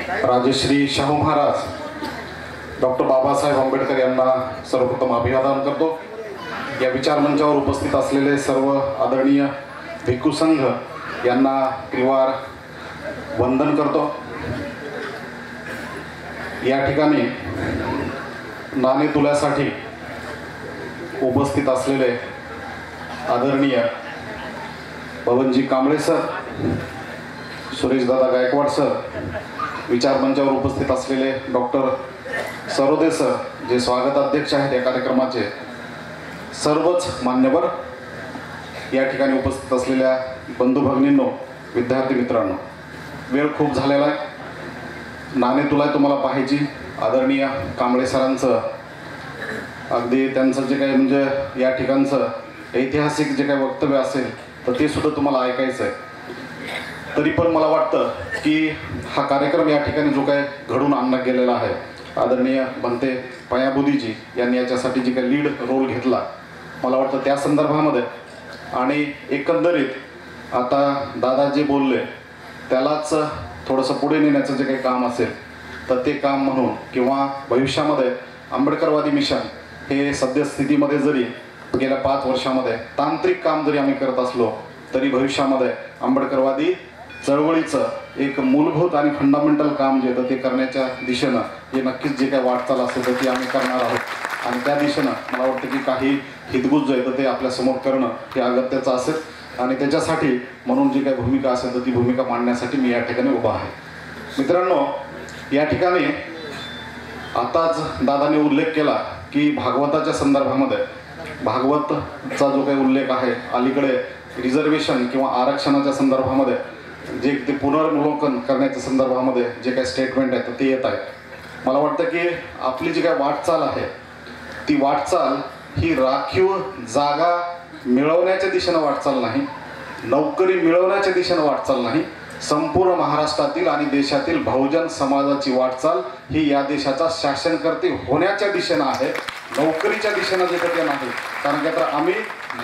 Rajshri Shahu Maharaj doctor Babasaheb Ambedkar यांना सर्वप्रथम अभिवादन करतो। या विचार मंचावर उपस्थित असलेले सर्व आदरणीय भिक्खू संघ यांना त्रिवार वंदन करतो। या ठिकाणी नाणे तुल्यासाठी उपस्थित असलेले आदरणीय पवनजी कांबळे सर, सुरेशदादा गायकवाड सर, विचार मंचावर उपस्थित असलेले डॉक्टर सरोदे सर जे स्वागताध्यक्ष आहेत या कार्यक्रमाचे, सर्वच मान्यवर, या ठिकाणी उपस्थित असलेल्या बंधू भगिनींनो, विद्यार्थी मित्रांनो, वेळ खूप झालेला आहे। नाणे तुलाय तुम्हाला पाहायची आदरणीय कांबळे सरांचं अगदी त्यांचं जे काही म्हणजे या ठिकाणचं ऐतिहासिक जे काही वक्तव्य असेल तर ते सुद्धा तुम्हाला ऐकायचं आहे। तरी पण मला वाटतं की हा कार्यक्रम या ठिकाणी जो काही घडून आणला गेलेला आहे, आदरणीय बनते पयाबुदीजी यांनी याच्यासाठी जे काही लीड रोल घेतला, मला वाटतं त्या संदर्भामध्ये आणि एकंदरीत आता दादा जे बोलले त्यालाच थोडंसं पुढे नेण्याचं जे काही काम असेल तर ते काम म्हणून, किंवा भविष्यामध्ये आंबेडकरवादी मिशन हे सद्यस्थितीमध्ये जरी गेल्या 5 वर्षामध्ये तांत्रिक काम जरी आम्ही करत असलो तरी भविष्यामध्ये आंबेडकरवादी चळवळीचं एक मूलभूत आणि फंडामेंटल काम जे आहे ते करण्याच्या दिशेनं हे नक्कीच जे काही वाटचाल असेल तर ती आम्ही करणार आहोत। आणि त्या दिशेनं मला वाटतं की काही हितगुज जे आहे तर ते आपल्यासमोर करणं हे अगत्याचं असेल आणि त्याच्यासाठी म्हणून जी काही भूमिका असेल तर ती भूमिका मांडण्यासाठी मी या ठिकाणी उभा आहे। मित्रांनो, या ठिकाणी आताच दादाने उल्लेख केला की भागवताच्या संदर्भामध्ये भागवतचा जो काही उल्लेख आहे, अलीकडे रिझर्वेशन किंवा आरक्षणाच्या संदर्भामध्ये जे ते पुनर्वलोकन करण्याच्या संदर्भामध्ये जे काही स्टेटमेंट आहे तर ते येत आहे। मला वाटतं की आपली जी काही वाटचाल आहे ती वाटचाल ही राखीव जागा मिळवण्याच्या दिशेनं वाटचाल नाही, नोकरी मिळवण्याच्या दिशेनं वाटचाल नाही, संपूर्ण महाराष्ट्रातील आणि देशातील बहुजन समाजाची वाटचाल ही या देशाचा शासनकर्ते होण्याच्या दिशेनं आहे, नोकरीच्या दिशेनं जे ते नाही। कारण की तर आम्ही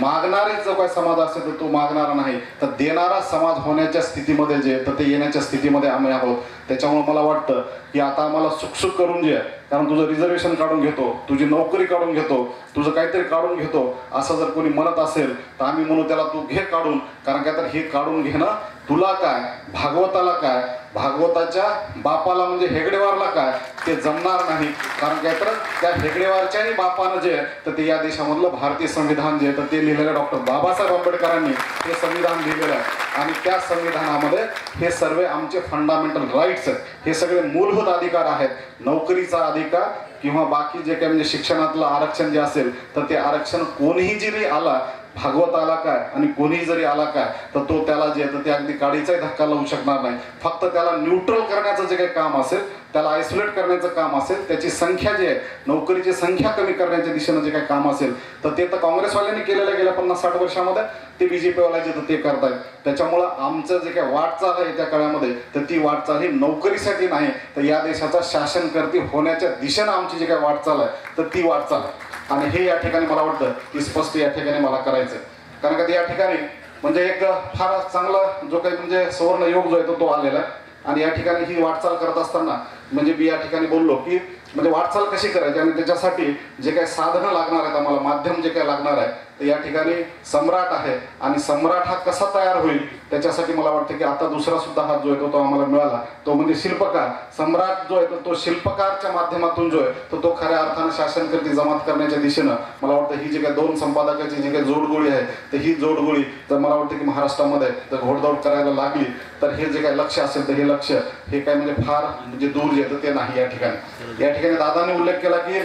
मागणारे जो काही समाज असेल तर तो मागणारा नाही, तर देणारा समाज होण्याच्या स्थितीमध्ये जे तर ते येण्याच्या स्थितीमध्ये आम्ही आहोत। त्याच्यामुळे मला वाटतं की आता आम्हाला सुखसुख करून जे, कारण तुझं रिझर्वेशन काढून घेतो, तुझी नोकरी काढून घेतो, तुझं काहीतरी काढून घेतो असं जर कोणी म्हणत असेल तर आम्ही म्हणू त्याला तू घे काढून। कारण काय तर हे काढून घेणं तुला काय, भागवताला काय, भागवताच्या बापाला म्हणजे हेगडेवारला काय ते जमणार नाही। कारण काय तर त्या हेगडेवारच्याही बापानं जे तर ते या देशामधलं भारतीय संविधान जे तर ते लिहिलेलं डॉक्टर बाबासाहेब आंबेडकरांनी हे संविधान लिहिलेलं आहे आणि त्या संविधानामध्ये हे सर्व आमचे फंडामेंटल राईट्स आहेत, हे सगळे मूलभूत अधिकार आहेत। नोकरीचा अधिकार किंवा बाकी जे काही म्हणजे शिक्षणातलं आरक्षण जे असेल तर ते आरक्षण कोणीही जरी आला, भागवत आला काय आणि कोणीही जरी आला काय तर तो त्याला जे तर ते अगदी काडीचाही धक्का लावू शकणार नाही। फक्त त्याला न्यूट्रल करण्याचं जे काही काम असेल, त्याला आयसोलेट करण्याचं काम असेल, त्याची संख्या जी आहे, नोकरीची संख्या कमी करण्याच्या दिशेनं जे काही काम असेल तर ते तर काँग्रेसवाल्यांनी केलेलं गेल्या 50-60 वर्षामध्ये, ते बीजेपीवाला जे तर ते करतायत। त्याच्यामुळं आमचं जे काही वाटचाल आहे त्या काळामध्ये तर ती वाटचाल ही नोकरीसाठी नाही तर या देशाचा शासनकर्ते होण्याच्या दिशेनं आमची जी काही वाटचाल आहे तर ती वाटचाल आहे। आणि हे या ठिकाणी मला वाटतं की स्पष्ट या ठिकाणी मला करायचं आहे। कारण का या ठिकाणी म्हणजे एक फार चांगला जो काही म्हणजे सुवर्ण योग जो आहे तो आलेला आहे आणि या ठिकाणी ही वाटचाल करत असताना म्हणजे मी या ठिकाणी बोललो की म्हणजे वाटचाल कशी करायची आणि त्याच्यासाठी जे काही साधनं लागणार आहेत, आम्हाला माध्यम जे काही लागणार आहे तर या ठिकाणी सम्राट आहे आणि सम्राट हा कसा तयार होईल त्याच्यासाठी मला वाटतं की आता दुसरा सुद्धा हात जो आहे तो आम्हाला मिळाला, तो म्हणजे शिल्पकार। सम्राट जो आहे तो शिल्पकारच्या माध्यमातून जो आहे तो खऱ्या अर्थानं शासनकर्ते जमात करण्याच्या दिशेनं मला वाटतं ही जी काही 2 संपादकाची जी काही जोडगोळी आहे तर ही जोडगोळी जर मला वाटतं की महाराष्ट्रामध्ये जर घोडदौड करायला लागली तर हे जे काही लक्ष असेल तर हे लक्ष हे काय म्हणजे फार म्हणजे दूर जे ते नाही। या ठिकाणी दादांनी उल्लेख केला की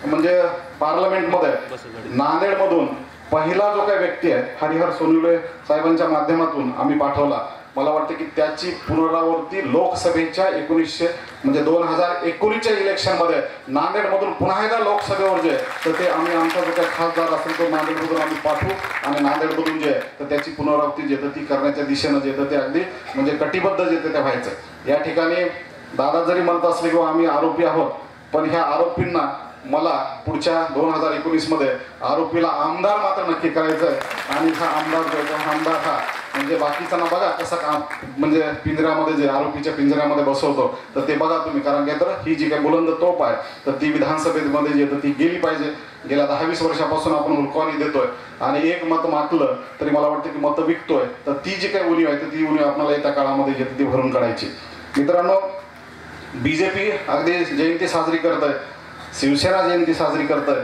म्हणजे पार्लमेंटमध्ये नांदेडमधून पहिला जो काही व्यक्ती आहे हरिहर सोनुले साहेबांच्या माध्यमातून आम्ही पाठवला, मला वाटतं की त्याची पुनरावृत्ती लोकसभेच्या 2019च्या इलेक्शनमध्ये नांदेडमधून पुन्हा एकदा लोकसभेवर जे तर ते आम्ही आमचा जो काही खासदार असेल तो नांदेडमधून आम्ही पाठवू आणि नांदेडमधून जे तर त्याची पुनरावृत्ती जे तर ती करण्याच्या दिशेनं जे तर ते अगदी म्हणजे कटिबद्ध जे ते व्हायचं। या ठिकाणी दादा जरी म्हणत असले किंवा आम्ही आरोपी आहोत पण ह्या आरोपींना मला पुढच्या 2019 मध्ये आरोपीला आमदार मात्र नक्की करायचं आहे. आणि हा आमदार जो आहे हा आमदार हा म्हणजे बाकीचा ना बघा कसा काम म्हणजे पिंजऱ्यामध्ये जे आरोपीच्या पिंजऱ्यामध्ये बसवतो तर ते बघा तुम्ही. कारण काय तर ही जी काही बुलंद तोप आहे तर ती विधानसभेमध्ये जी तर ती गेली पाहिजे. गेल्या 10-20 वर्षापासून आपण हुलकवानी देतोय आणि एक मत मागलं तरी मला वाटतं की मतं विकतोय. तर ती जी काही उणीव आहे तर ती उणीव आपल्याला येत्या काळामध्ये जी ती भरून काढायची. मित्रांनो, BJP अगदी जयंती साजरी करत आहे, शिवसेना जयंती साजरी करत आहे,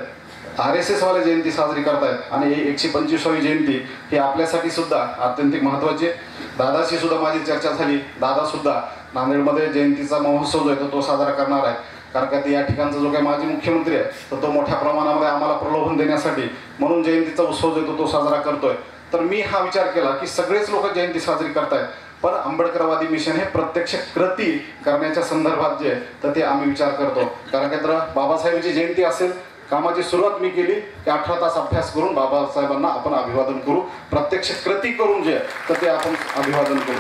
RSS वाले जयंती साजरी करतायत आणि 125वी जयंती ही आपल्यासाठी सुद्धा अत्यंत महत्त्वाची आहे. दादाशी सुद्धा माझी चर्चा झाली. दादा सुद्धा नांदेडमध्ये जयंतीचा महोत्सव जो आहे तो साजरा करणार आहे. कारण का या ठिकाणचा जो काही माजी मुख्यमंत्री आहे तर तो मोठ्या प्रमाणामध्ये आम्हाला प्रलोभन देण्यासाठी म्हणून जयंतीचा उत्सव जो तो साजरा करतोय. तर मी हा विचार केला की सगळेच लोक जयंती साजरी करतायत पण आंबेडकरवादी मिशन हे प्रत्यक्ष कृती करण्याच्या संदर्भात जे तर ते आम्ही विचार करतो. कारण का तर बाबासाहेबांची जयंती असेल, कामाची सुरुवात मी केली की 18 तास अभ्यास करून बाबासाहेबांना आपण अभिवादन करू, प्रत्यक्ष कृती करून जे तर ते आपण अभिवादन करू.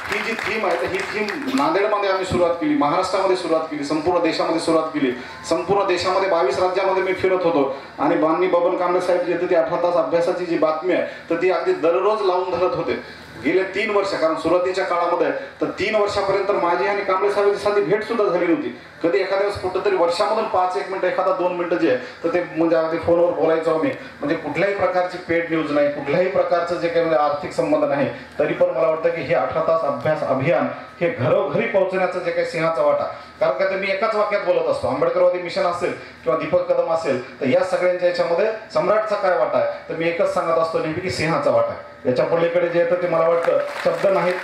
ही जी थीम आहे तर ही थीम नांदेडमध्ये आम्ही सुरुवात केली, महाराष्ट्रामध्ये सुरुवात केली, संपूर्ण देशामध्ये सुरुवात केली. संपूर्ण देशामध्ये 22 राज्यामध्ये मी फिरत होतो आणि माननीय बबन कांबळे साहेब जे ती 18 तास अभ्यासाची जी बातमी आहे तर ती अगदी दररोज लावून धरत होते. गेले 3 वर्ष, कारण सुरुवातीच्या काळामध्ये तर 3 वर्षापर्यंत माझी आणि कांबळे साहेबांची साधी भेट सुद्धा झाली नव्हती. कधी एखाद्या वेळेस कुठंतरी वर्षामधून 5-1 मिनिटं एखादा 2 मिनिटं जे तर ते म्हणजे अगदी फोनवर बोलायचो आम्ही. म्हणजे कुठल्याही प्रकारची पेड न्यूज नाही, कुठल्याही प्रकारचं जे काही म्हणजे आर्थिक संबंध नाही. तरी पण मला वाटतं की हे 18 तास अभ्यास अभियान हे घरोघरी पोहोचण्याचं जे काही सिंहाचा वाटा. कारण का तर मी एकाच वाक्यात बोलत असतो, आंबेडकरवादी मिशन असेल किंवा दीपक कदम असेल तर या सगळ्यांच्या याच्यामध्ये सम्राटचा काय वाटा आहे तर मी एकच सांगत असतो नेहमी की सिंहाचा वाटा आहे. याच्या पलीकडे जे येतं ते मला वाटतं शब्द नाहीत.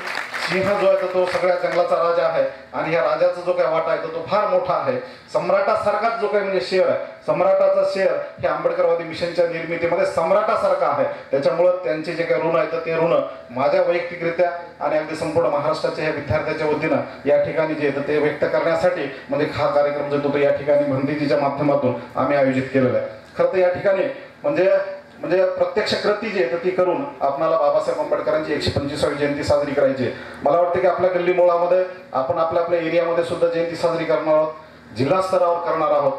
सिंह जो आहे तो सगळ्या जंगलाचा राजा आहे आणि ह्या राजाचा जो काही वाटा आहे तो फार मोठा आहे. सम्राटासारखाच जो काही म्हणजे शेअर आहे, सम्राटाचा शेअर हे आंबेडकरवादी मिशनच्या निर्मितीमध्ये सम्राटासारखा आहे. त्याच्यामुळं त्यांचे जे काही ऋण आहे तर ते ऋण माझ्या वैयक्तिकरित्या आणि अगदी संपूर्ण महाराष्ट्राच्या ह्या विद्यार्थ्यांच्या वतीनं या ठिकाणी जे ते व्यक्त करण्यासाठी म्हणजे हा कार्यक्रम जो तो या ठिकाणी भंतीजीच्या माध्यमातून आम्ही आयोजित केलेला आहे. खरं तर या ठिकाणी म्हणजे प्रत्यक्ष कृती जी आहे तर ती करून आपल्याला बाबासाहेब आंबेडकरांची 125वी जयंती साजरी करायची. मला वाटतं की आपल्या गल्ली मुळामध्ये आपण आपल्या एरियामध्ये सुद्धा जयंती साजरी करणार आहोत, जिल्हा स्तरावर करणार आहोत,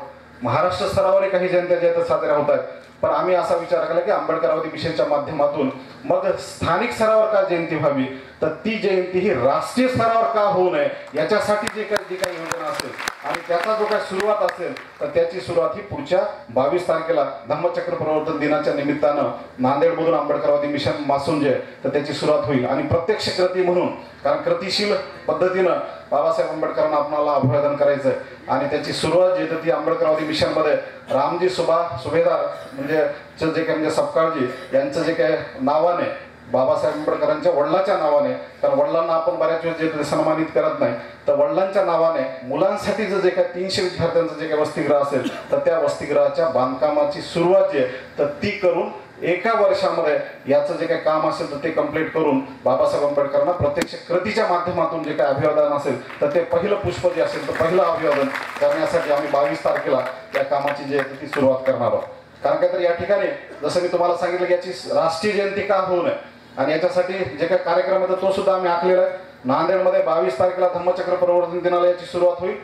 महाराष्ट्र स्तरावरही काही जयंत्या जे साजऱ्या होत आहेत. पण आम्ही असा विचार केला की आंबेडकरवादी मिशनच्या माध्यमातून मग स्थानिक स्तरावर का जयंती व्हावी तर ती जयंती ही राष्ट्रीय स्तरावर का होऊ नये याच्यासाठी जी काही योजना असेल आणि त्याचा जो काही सुरुवात असेल तर त्याची सुरुवात ही पुढच्या 22 तारखेला धम्मचक्र प्रवर्तन दिनाच्या निमित्तानं नांदेडमधून आंबेडकरवादी मिशन मासून जे तर त्याची सुरुवात होईल. आणि प्रत्यक्ष कृती म्हणून, कारण कृतीशील पद्धतीनं बाबासाहेब आंबेडकरांना आपल्याला अभिवादन करायचं आहे आणि त्याची सुरुवात जी तर ती आंबेडकरवादी मिशनमध्ये रामजी सुभेदार म्हणजे जे काही म्हणजे सपकाळजी यांचं जे काही नावाने बाबासाहेब आंबेडकरांच्या वडिलांच्या नावाने, कारण वडिलांना आपण बऱ्याच वेळेस जे सन्मानित करत नाही तर वडिलांच्या नावाने मुलांसाठीचं जे काही 300 विद्यार्थ्यांचं जे काही वसतिगृह असेल तर त्या वसतिगृहाच्या बांधकामाची सुरुवात जी आहे तर ती करून 1 वर्षामध्ये याचं जे काही काम असेल तर ते कंप्लीट करून बाबासाहेब आंबेडकरांना प्रत्यक्ष कृतीच्या माध्यमातून जे काही अभिवादन असेल तर ते पहिलं पुष्प जे असेल तर पहिलं अभिवादन करण्यासाठी आम्ही 22 तारखेला त्या कामाची जी आहे ती सुरुवात करणार आहोत. कारण काय तर या ठिकाणी जसं मी तुम्हाला सांगितलं की याची राष्ट्रीय जयंती का होऊ नये आणि याच्यासाठी जे काही कार्यक्रम आहे तो सुद्धा आम्ही आखलेला आहे. नांदेडमध्ये 22 तारखेला धम्मचक्र प्रवर्तन दिनाला याची सुरुवात होईल.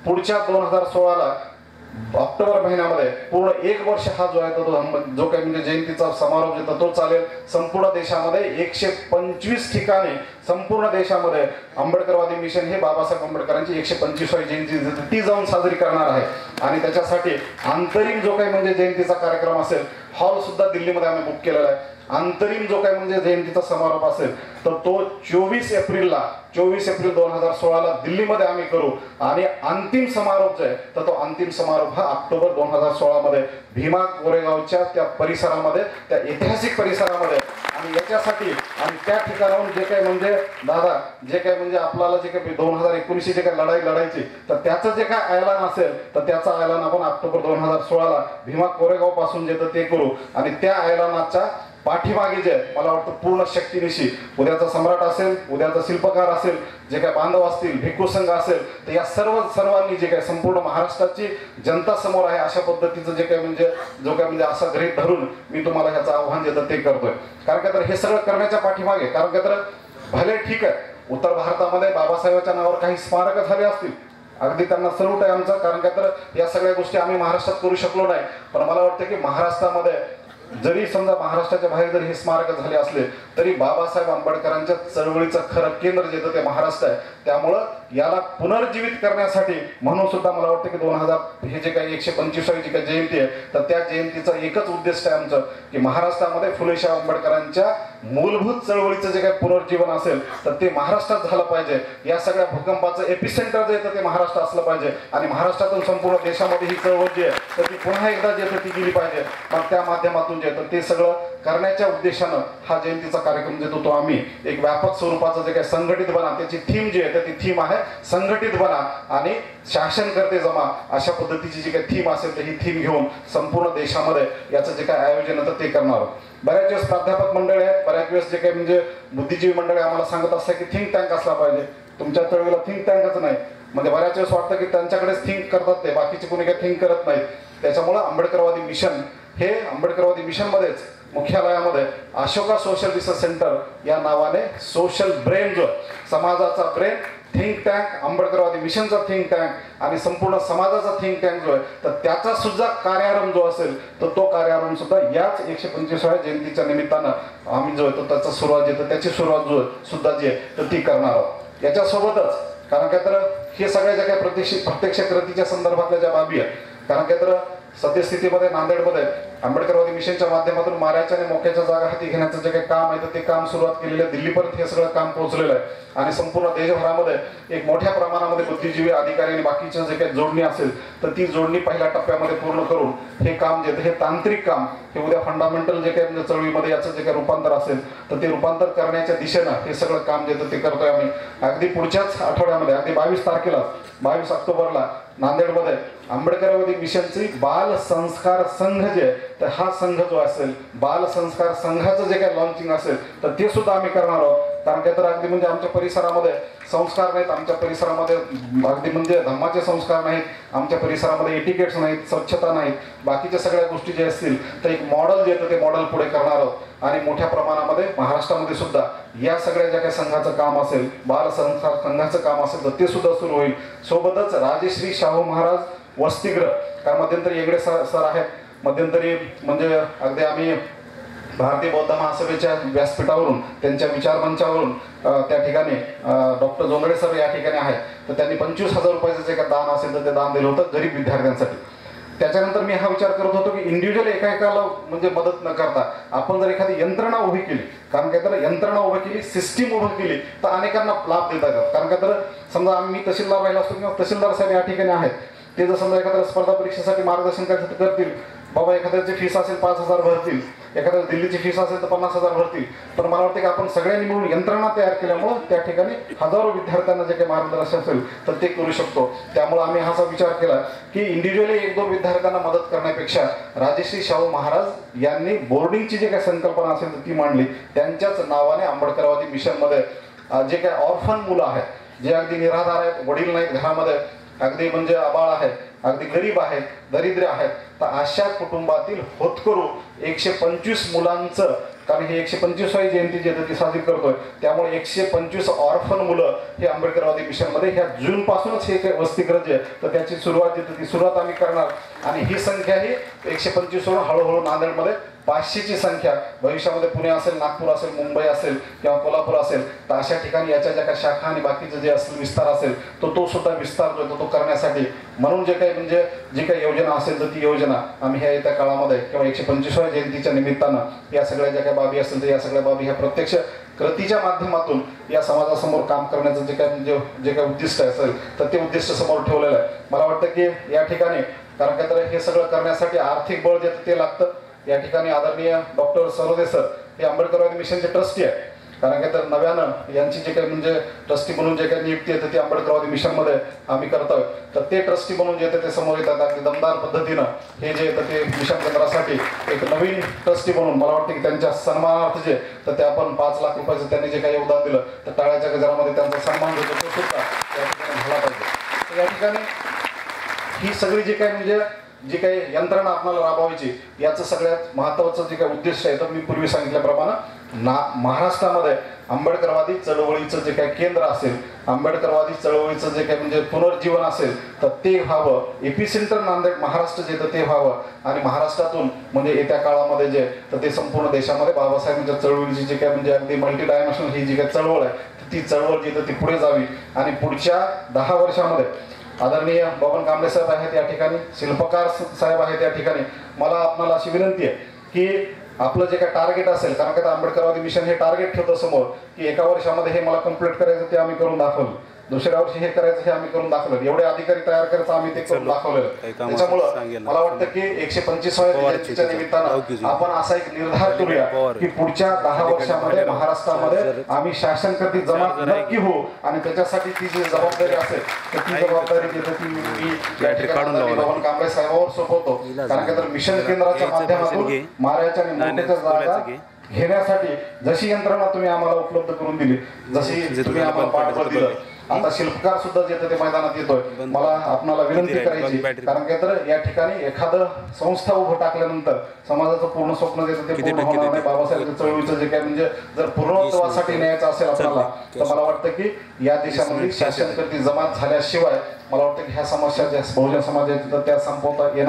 पुढच्या 2016ला ऑक्टोबर महिन्यामध्ये पूर्ण 1 वर्ष हा जो आहे तो जो काही म्हणजे जयंतीचा समारोप जो तो चालेल. संपूर्ण देशामध्ये 125 ठिकाणी संपूर्ण देशामध्ये आंबेडकरवादी मिशन हे बाबासाहेब आंबेडकरांची 125वी जयंती ती जाऊन साजरी करणार आहे. आणि त्याच्यासाठी अंतरिम जो काही म्हणजे जयंतीचा कार्यक्रम असेल, हॉल सुद्धा दिल्लीमध्ये आम्ही बुक केलेला आहे. अंतरिम जो काही म्हणजे जयंतीचा समारोप असेल तर तो 24 एप्रिल 2016ला दिल्लीमध्ये आम्ही करू आणि अंतिम समारोप जो आहे तर तो अंतिम समारोप हा ऑक्टोबर 2016 मध्ये भीमा कोरेगावच्या त्या परिसरामध्ये, त्या ऐतिहासिक परिसरामध्ये. आणि याच्यासाठी आणि त्या ठिकाणाहून जे काही म्हणजे दादा जे काही म्हणजे आपल्याला जे काही 2019ची जे काही लढाई लढायची तर त्याचं जे काय ऐलान असेल तर त्याचा ऐलान आपण ऑक्टोबर 2016ला भीमा कोरेगाव पासून जे तर ते करू. आणि त्या ऐलानाच्या पाठीमागे जे मला वाटतं पूर्ण शक्तीनिशी उद्याचा सम्राट असेल, उद्याचा शिल्पकार असेल, जे काही बांधव असतील, भिक्खू संघ असेल तर या सर्वांनी जे काही संपूर्ण महाराष्ट्राची जनता समोर आहे अशा पद्धतीचं जे काही म्हणजे जो काही म्हणजे असं गृहीत धरून मी तुम्हाला ह्याचं आव्हान देतं ते करतोय. कारण का तर हे सगळं करण्याच्या पाठीमागे कारण का तर भले ठीक आहे उत्तर भारतामध्ये बाबासाहेबांच्या नावावर काही स्मारक झाले असतील अगदी त्यांना सल्यूट आहे आमचा. कारण का तर या सगळ्या गोष्टी आम्ही महाराष्ट्रात करू शकलो नाही, पण मला वाटतं की महाराष्ट्रामध्ये जरी समजा महाराष्ट्राच्या बाहेर जरी हे स्मारक झाले असले तरी बाबासाहेब आंबेडकरांच्या चळवळीचं खरं केंद्र जे ते महाराष्ट्र आहे. त्यामुळं याला पुनर्जीवित करण्यासाठी म्हणून सुद्धा मला वाटतं की 2000 हे जे काही 125वी जी काही जयंती आहे तर त्या जयंतीचं एकच उद्दिष्ट आहे आमचं की महाराष्ट्रामध्ये फुलेशाह आंबेडकरांच्या मूलभूत चळवळीचं जे काही पुनर्जीवन असेल तर ते महाराष्ट्रात झालं पाहिजे. या सगळ्या भूकंपाचं एपिसेंटर जे येतं ते महाराष्ट्र असलं पाहिजे आणि महाराष्ट्रातून संपूर्ण देशामध्ये ही चळवळ जी आहे तर ती पुन्हा एकदा जे ती गेली पाहिजे. मग त्या माध्यमातून जे येतं ते सगळं करण्याच्या उद्देशानं हा जयंतीचा कार्यक्रम जे तो आम्ही एक व्यापक स्वरूपाचं जे काही संघटित बना, त्याची थीम जी आहे तर ती थीम आहे संघटित बना आणि शासन करते जमा. अशा पद्धतीची जी काही थीम असेल तर ही थीम घेऊन संपूर्ण देशामध्ये याचं जे काही आयोजन होतं ते करणार. बऱ्याच वेळेस प्राध्यापक मंडळी आहेत, बऱ्याच वेळेस जे काही म्हणजे बुद्धिजीवी मंडळी आम्हाला सांगत असतात की थिंक टँक असला पाहिजे. तुमच्या चळवळीला थिंक टँकच नाही, म्हणजे बऱ्याच वेळेस वाटतं की त्यांच्याकडेच थिंक करतात ते, बाकीचे कोणी काही थिंक करत नाहीत. त्याच्यामुळं आंबेडकरवादी मिशन हे आंबेडकरवादी मिशनमध्येच मुख्यालयामध्ये अशोका सोशल रिसर्च सेंटर या नावाने सोशल ब्रेन जो समाजाचा ब्रेन थिंक टँक, आंबेडकरवादी मिशनचा थिंक टँक आणि संपूर्ण समाजाचा थिंक टँक जो आहे तर त्याचा सुद्धा कार्यारंभ जो असेल तर तो कार्यारंभ सुद्धा याच 125व्या जयंतीच्या निमित्तानं आम्ही जो आहे तो त्याचा सुरुवात येतो त्याची सुरुवात जो सुद्धा जी आहे तर ती करणार आहोत. याच्यासोबतच कारण काय तर हे सगळ्या ज्या काही प्रत्यक्ष कृतीच्या संदर्भातल्या ज्या बाबी आहेत, कारण काय तर सद्यस्थितीमध्ये नांदेडमध्ये आंबेडकरवादी मिशनच्या माध्यमातून माऱ्याच्या आणि मोक्याच्या जागा हाती घेण्याचं जे काही काम आहे तर ते काम सुरुवात केलेलं आहे. दिल्लीपर्यंत हे सगळं काम पोहोचलेलं आहे आणि संपूर्ण देशभरामध्ये एक मोठ्या प्रमाणामध्ये बुद्धिजीवी अधिकारी आणि बाकीच्या जे काही जोडणी असेल तर ती जोडणी पहिल्या टप्प्यामध्ये पूर्ण करून हे काम जे हे तांत्रिक काम हे उद्या फंडामेंटल जे काही चळवळीमध्ये याचं जे काही रूपांतर असेल तर ते रूपांतर करण्याच्या दिशेनं हे सगळं काम जे ते करतोय आम्ही. अगदी पुढच्याच आठवड्यामध्ये अगदी 22 तारखेला 22 ऑक्टोबरला नांदेडमध्ये आंबेडकरवादी मिशनची बाल संस्कार संघ जे आहे तर हा संघ जो असेल बाल संस्कार संघाचं जे काही लॉन्चिंग असेल तर ते सुद्धा आम्ही करणार आहोत. कारण काय तर अगदी म्हणजे आमच्या परिसरामध्ये संस्कार नाहीत, आमच्या परिसरामध्ये अगदी म्हणजे धम्माचे संस्कार नाहीत, आमच्या परिसरामध्ये एटिकेट्स नाहीत, स्वच्छता नाहीत, बाकीच्या सगळ्या गोष्टी जे असतील तर एक मॉडेल जे येतं ते मॉडेल पुढे करणार आहोत आणि मोठ्या प्रमाणामध्ये महाराष्ट्रामध्ये सुद्धा या सगळ्या ज्या काही संघाचं काम असेल बाल संस्कार संघाचं काम असेल तर ते सुद्धा सुरू होईल. सोबतच राजश्री शाहू महाराज वसतिगृह कारण मध्यंतरी येगडे सर आहेत, मध्यंतरी म्हणजे अगदी आम्ही भारतीय बौद्ध महासभेच्या व्यासपीठावरून त्यांच्या विचारमंचावरून त्या ठिकाणी डॉक्टर जोंधळे सर या ठिकाणी आहेत तर त्यांनी 25,000 रुपयाचं जे काही दान असेल तर ते दान दिलं होतं गरीब विद्यार्थ्यांसाठी. त्याच्यानंतर मी हा विचार करत होतो की इंडिव्हिज्युअल एकाला म्हणजे मदत न करता आपण जर एखादी यंत्रणा उभी केली, कारण काय तर यंत्रणा उभी केली, सिस्टीम उभी केली तर अनेकांना लाभ देता येतात. कारण काय तर समजा आम्ही तहसीलदार राहिला असतो किंवा तहसीलदार साहेब या ठिकाणी आहेत, ते जर समजा एखाद्या स्पर्धा परीक्षेसाठी मार्गदर्शन करतील, बाबा एखाद्याची फीस असेल 5,000 भरतील, एखाद्या दिल्लीची फीस असेल तर 50,000 भरतील, पण मला वाटतं की आपण सगळ्यांनी मिळून यंत्रणा तयार केल्यामुळं त्या ठिकाणी हजारो विद्यार्थ्यांना जे काही मार्गदर्शन असेल तर ते करू शकतो. त्यामुळे आम्ही असा विचार केला की इंडिव्हिज्युअली 1-2 विद्यार्थ्यांना मदत करण्यापेक्षा राजश्री शाहू महाराज यांनी बोर्डिंगची जी काही संकल्पना असेल तर ती मांडली. त्यांच्याच नावाने आंबेडकरवादी मिशनमध्ये जे काही ऑर्फन मुलं आहेत, जे अगदी निराधार आहेत, वडील नाहीत घरामध्ये, अगदी म्हणजे आबाळ आहेत, अगदी गरीब आहेत, दरिद्र आहेत, तर अशा कुटुंबातील होतकरू 125 मुलांचं, कारण ही 125वी जयंती जी ती साजरी करतोय त्यामुळे 125 ऑर्फन मुलं हे आंबेडकरवादी मिशनमध्ये ह्या जूनपासूनच हे वसतिगृह जे तर त्याची सुरुवात येते ती सुरुवात आम्ही करणार आणि ही संख्या ही 125 वरून हळूहळू नांदेडमध्ये 500ची संख्या भविष्यामध्ये पुणे असेल, नागपूर असेल, मुंबई असेल किंवा कोल्हापूर असेल तर अशा ठिकाणी याच्या ज्या काही शाखा आणि बाकीचं जे असेल विस्तार असेल तो सुद्धा विस्तार जो तो करण्यासाठी म्हणून जे काही म्हणजे जी काही योजना असेल तर ती योजना आम्ही ह्या येत्या काळामध्ये किंवा 125व्या जयंतीच्या निमित्तानं या सगळ्या ज्या काही बाबी असतील तर या सगळ्या बाबी ह्या प्रत्यक्ष कृतीच्या माध्यमातून या समाजासमोर काम करण्याचं जे काही उद्दिष्ट असेल तर ते उद्दिष्ट समोर ठेवलेलं आहे. मला वाटतं की या ठिकाणी कारण काय तर हे सगळं करण्यासाठी आर्थिक बळ जे ते लागतं. या ठिकाणी आदरणीय डॉक्टर सरोदे सर हे आंबेडकरवादी मिशनचे ट्रस्टी आहे. कारण काय तर नव्यानं यांची जे काही म्हणजे ट्रस्टी म्हणून जे काही नियुक्ती येते ती आंबेडकरवादी मिशनमध्ये आम्ही करतोय तर ते ट्रस्टी म्हणून जे येते ते समोर येतात. अगदी दमदार पद्धतीनं हे जे येतं ते मिशन केंद्रासाठी एक नवीन ट्रस्टी म्हणून मला वाटतं की त्यांच्या सन्मानार्थ जे तर ते आपण 5 लाख रुपयाचं त्यांनी जे काही योगदान दिलं तर टाळ्याच्या गजरामध्ये त्यांचा सन्मान जो तो सुद्धा या ठिकाणी झाला पाहिजे. तर या ठिकाणी ही सगळी जी काही म्हणजे जी काही यंत्रणा आपल्याला राबवायची याचं सगळ्यात महत्त्वाचं जे काही उद्दिष्ट आहे तर मी पूर्वी सांगितल्याप्रमाणे महाराष्ट्रामध्ये आंबेडकरवादी चळवळीचं जे काही केंद्र असेल, आंबेडकरवादी चळवळीचं जे काही म्हणजे पुनर्जीवन असेल तर ते व्हावं, एपिसेंटर नांदेड महाराष्ट्र जे तर ते व्हावं आणि महाराष्ट्रातून म्हणजे येत्या काळामध्ये जे तर ते संपूर्ण देशामध्ये बाबासाहेबांच्या चळवळीची जे काही म्हणजे अगदी मल्टी डायमेन्शनल ही जी काही चळवळ आहे ती चळवळ जी तर ती पुढे जावी आणि पुढच्या 10 वर्षामध्ये आदरणीय बबन कांबळे साहेब आहेत या ठिकाणी, शिल्पकार साहेब आहेत या ठिकाणी. मला आपल्याला अशी विनंती आहे की आपलं जे काय टार्गेट असेल, कारण का आंबेडकरवादी मिशन हे टार्गेट ठेवतं समोर की एका वर्षामध्ये हे मला कंप्लीट करायचं ते आम्ही करून दाखवलं, दुसऱ्या वर्षी हे करायचं हे आम्ही करून दाखवलं, एवढे अधिकारी तयार करायचं आम्ही ते करून दाखवलेलं. त्याच्यामुळं मला वाटतं की 125व्या जयंतीच्या निमित्तानं आपण असा एक निर्धार करूया की पुढच्या 10 वर्षामध्ये महाराष्ट्रामध्ये आम्ही शासनकर्ती जमात नक्की होऊ आणि त्याच्यासाठी ती जी जबाबदारी असेल तर ती जबाबदारी देते ती मी बबन कांबळे साहेबांवर सोपवतो. कारण का तर मिशन केंद्राच्या माध्यमातून माऱ्याच्या आणि मोठ्याच्या जागा घेण्यासाठी जशी यंत्रणा तुम्ही आम्हाला उपलब्ध करून दिली, जशी तुम्ही आम्हाला पाठबळ दिलं, आता शिल्पकार सुद्धा जे ते मैदानात येतोय. मला आपणाला विनंती करायची, कारण काय तर या ठिकाणी एखादं संस्था उभं टाकल्यानंतर समाजाचं पूर्ण स्वप्न जे ते पूर्ण होणार नाही. बाबासाहेब चळवळीचं जे काय म्हणजे जर पूर्णत्वासाठी न्यायचं असेल आपल्याला तर मला वाटतं की या देशामध्ये शासनकर्ती जमात झाल्याशिवाय मला वाटतं की ह्या समस्या ज्या बहुजन समाजाच्या त्या संपवता येणार